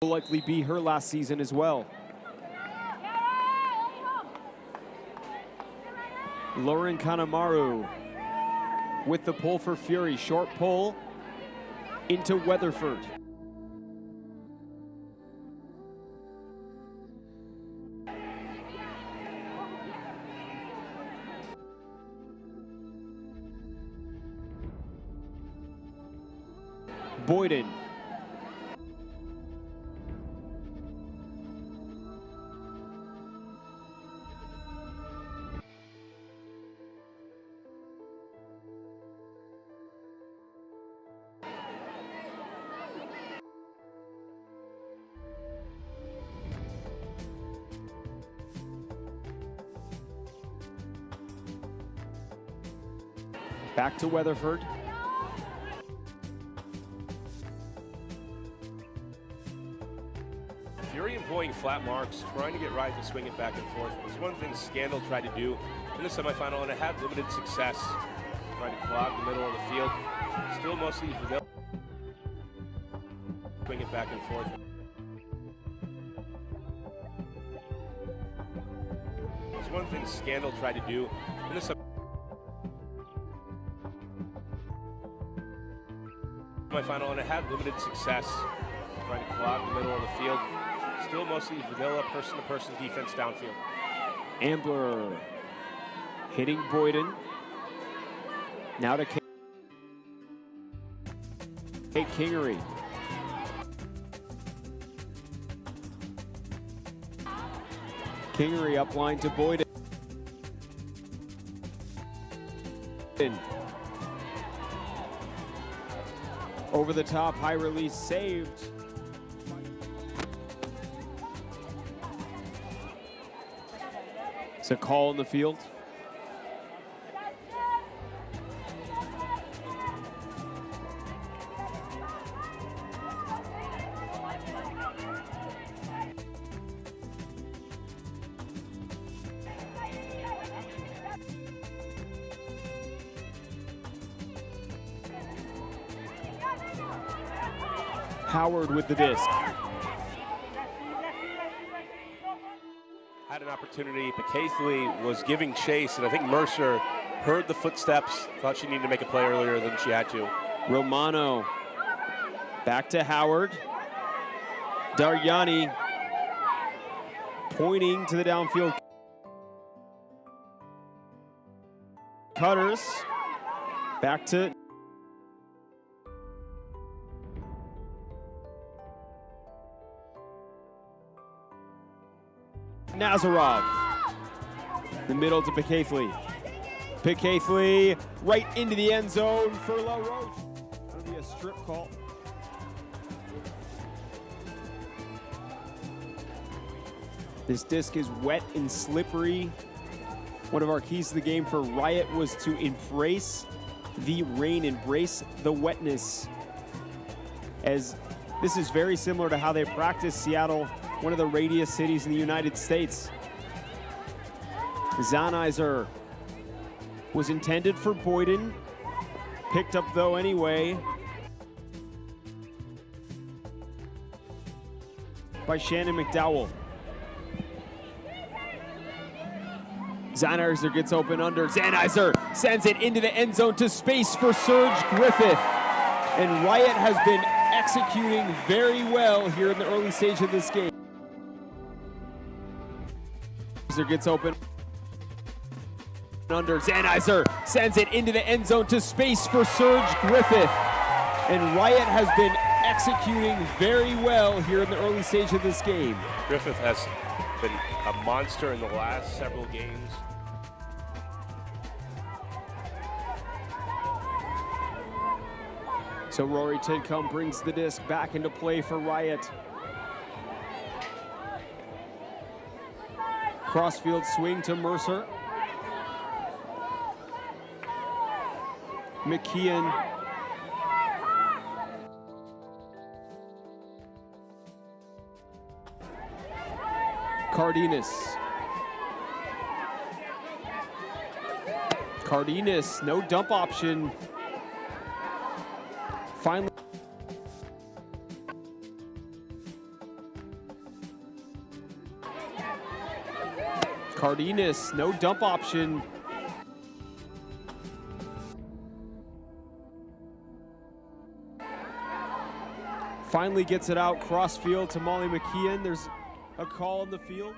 Will likely be her last season as well. Lauren Kanemaru with the pull for Fury. Short pull into Weatherford. Boyden. Back to Weatherford. Fury employing flat marks, trying to get Riot to swing it back and forth. It was one thing Scandal tried to do in the semifinal, and it had limited success. Trying to clog the middle of the field. Still mostly vanilla. Swing it back and forth. It was one thing Scandal tried to do in the semifinal, and it had limited success. Trying to clog the middle of the field. Still mostly vanilla person-to-person defense downfield. Ambler hitting Boyden. Now to Kate Kingery. Kingery up line to Boyden. Over the top, high release saved. It's a call in the field. Howard with the disc. Had an opportunity. McCaithley was giving chase, and I think Mercer heard the footsteps, thought she needed to make a play earlier than she had to. Romano back to Howard. Daryani pointing to the downfield. Cutters back to Nazarov. The middle to McCaithley. McCaithley right into the end zone for LaRoche. That'll be a strip call. This disc is wet and slippery. One of our keys to the game for Riot was to embrace the rain, embrace the wetness. As this is very similar to how they practice Seattle, one of the radius cities in the United States. Zanizer was intended for Boyden, picked up though anyway by Shannon McDowell. Zanizer gets open under. Zanizer sends it into the end zone to space for Serge Griffith. And Riot has been executing very well here in the early stage of this game. Gets open under. Zanizer sends it into the end zone to space for Serge Griffith. And Riot has been executing very well here in the early stage of this game. Griffith has been a monster in the last several games. So Rory Tidcombe brings the disc back into play for Riot. Crossfield swing to Mercer. McKeon. Cardenas. Cardenas, no dump option. Finally. Cardenas, no dump option. Finally gets it out cross field to Molly McKeon. There's a call in the field.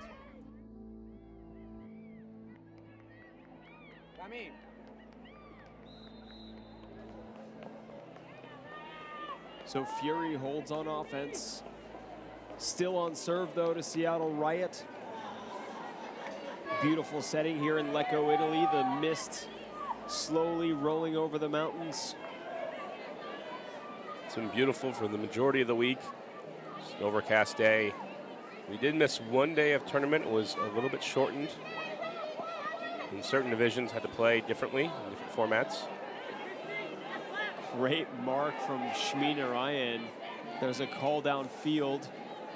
So Fury holds on offense. Still on serve though to Seattle Riot. Beautiful setting here in Lecco, Italy. The mist slowly rolling over the mountains. It's been beautiful for the majority of the week. It's an overcast day. We did miss one day of tournament. It was a little bit shortened. In certain divisions had to play differently in different formats. Great mark from Shmi Narayan. There's a call downfield.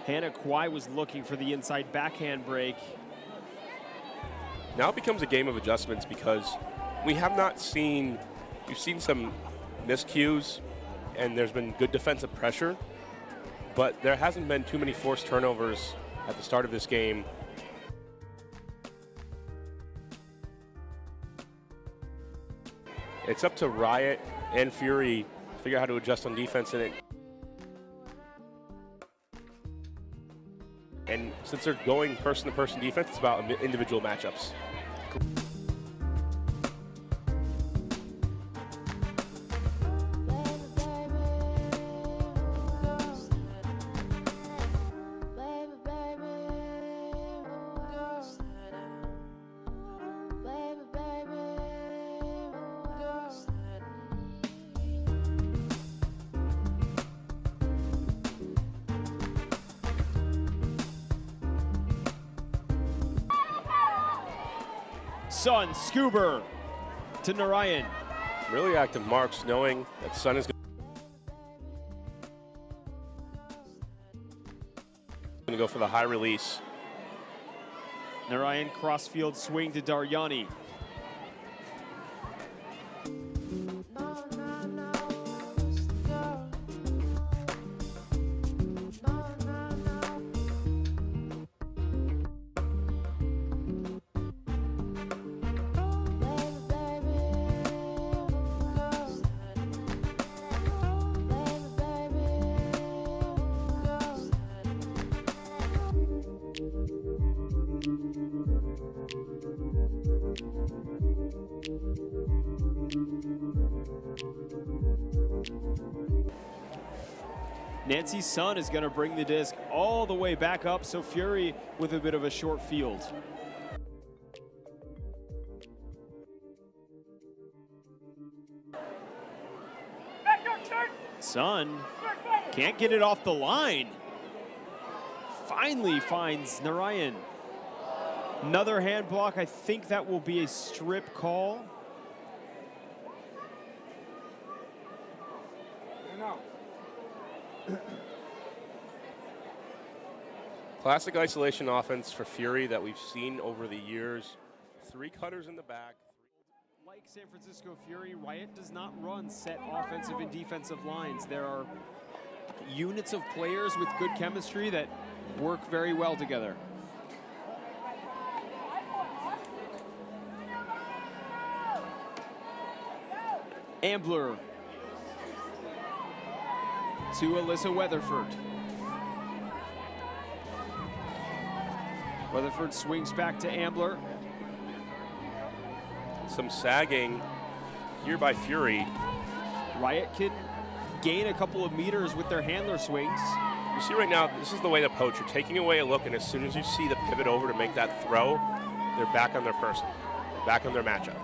Hannah Kwai was looking for the inside backhand break. Now it becomes a game of adjustments because we have not seen, we've seen some miscues and there's been good defensive pressure, but there hasn't been too many forced turnovers at the start of this game. It's up to Riot and Fury to figure out how to adjust on defense and since they're going person-to-person defense, it's about individual matchups. Sun, Scuber to Narayan. Really active marks, knowing that Sun is going to go for the high release. Narayan crossfield swing to Daryani. Nancy Sun is going to bring the disc all the way back up, so Fury with a bit of a short field. Sun can't get it off the line. Finally finds Narayan. Another hand block. I think that will be a strip call. Classic isolation offense for Fury that we've seen over the years. 3 cutters in the back. Like San Francisco Fury, Riot does not run set offensive and defensive lines. There are units of players with good chemistry that work very well together. Ambler to Alyssa Weatherford. Weatherford swings back to Ambler. Some sagging here by Fury. Riot can gain a couple of meters with their handler swings. You see right now, this is the way to poach. You're taking away a look, and as soon as you see the pivot over to make that throw, they're back on their person, back on their matchup.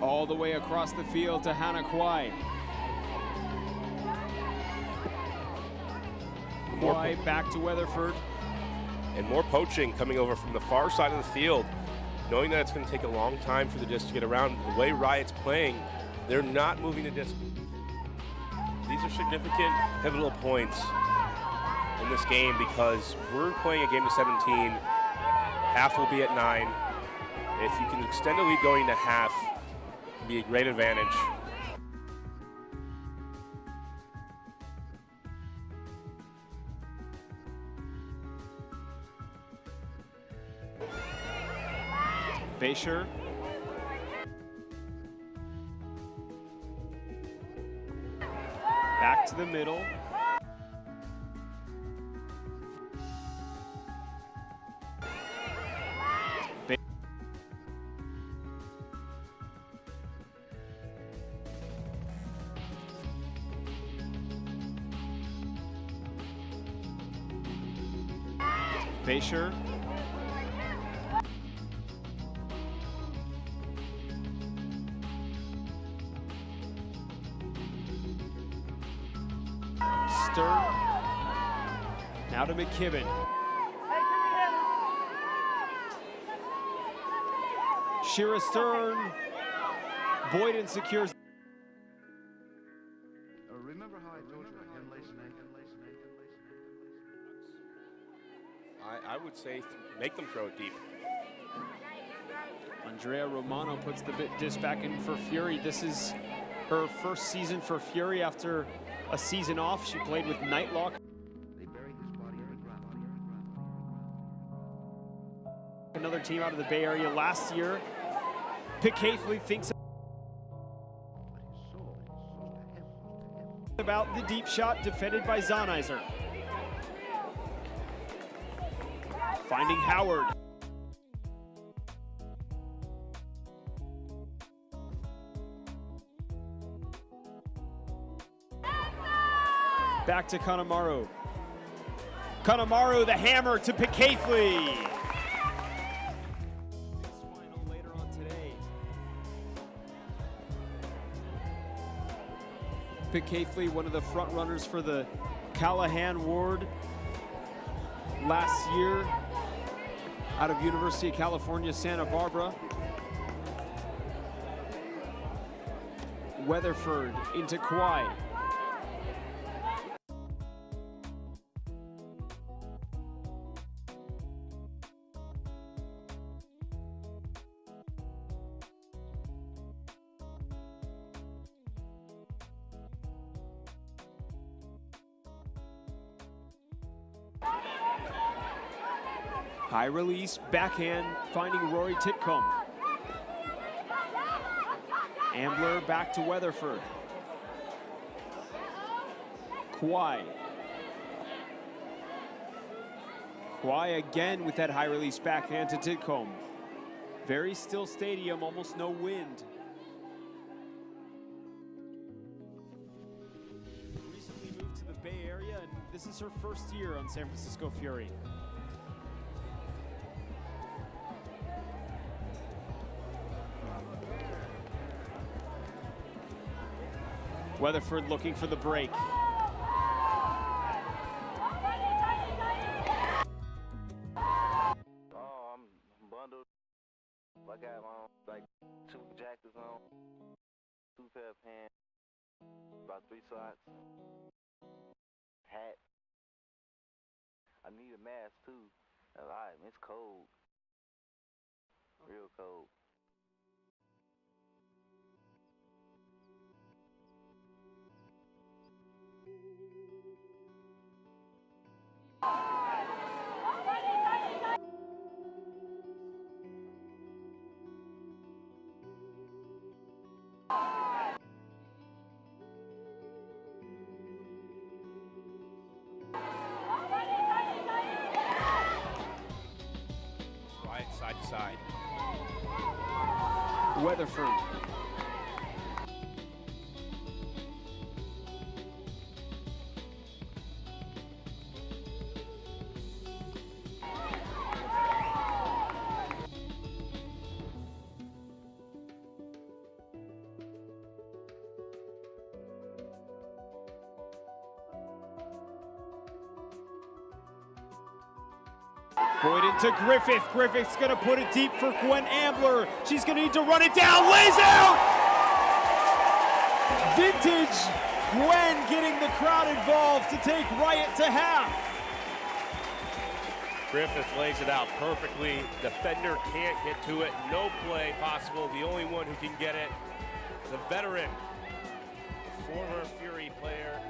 All the way across the field to Hannah Kwai. Kwai back to Weatherford. And more poaching coming over from the far side of the field, knowing that it's going to take a long time for the disc to get around. The way Riot's playing, they're not moving the disc. These are significant, pivotal points in this game because we're playing a game of 17. Half will be at 9. If you can extend a lead going to half, it'd be a great advantage. Basher. Back to the middle. Basher. Stern. Now to McKibben. Shira Stern. Boyden secures. Remember how I told you again, I would say make them throw it deep. Andrea Romano puts the disc back in for Fury. This is her first season for Fury after a season off. She played with Nightlock. They buried his body in the ground. Another team out of the Bay Area last year. Pick Hayfley thinks But his soul is so about the deep shot defended by Zahnizer. Finding Howard. Back to Kanemaru. Kanemaru, the hammer to Pickafley. Final later on today. Pickafley, one of the front runners for the Callahan Ward last year out of University of California, Santa Barbara. Weatherford into Kawhi. High release, backhand, finding Rory Titcomb. Ambler back to Weatherford. Kawhi. Kawhi again with that high release backhand to Titcomb. Very still stadium, almost no wind. Recently moved to the Bay Area, and this is her first year on San Francisco Fury. Weatherford looking for the break. Oh, I'm bundled. I got my like 2 jackets on, 2 pair of pants, about 3 socks, hat. I need a mask too. Alright, it's cold. Real cold. Right, side to side. Weatherford. Boyden to Griffith. Griffith's gonna put it deep for Gwen Ambler. She's gonna need to run it down, lays out! Vintage Gwen getting the crowd involved to take Riot to half. Griffith lays it out perfectly. Defender can't get to it. No play possible. The only one who can get it, the veteran, former Fury player,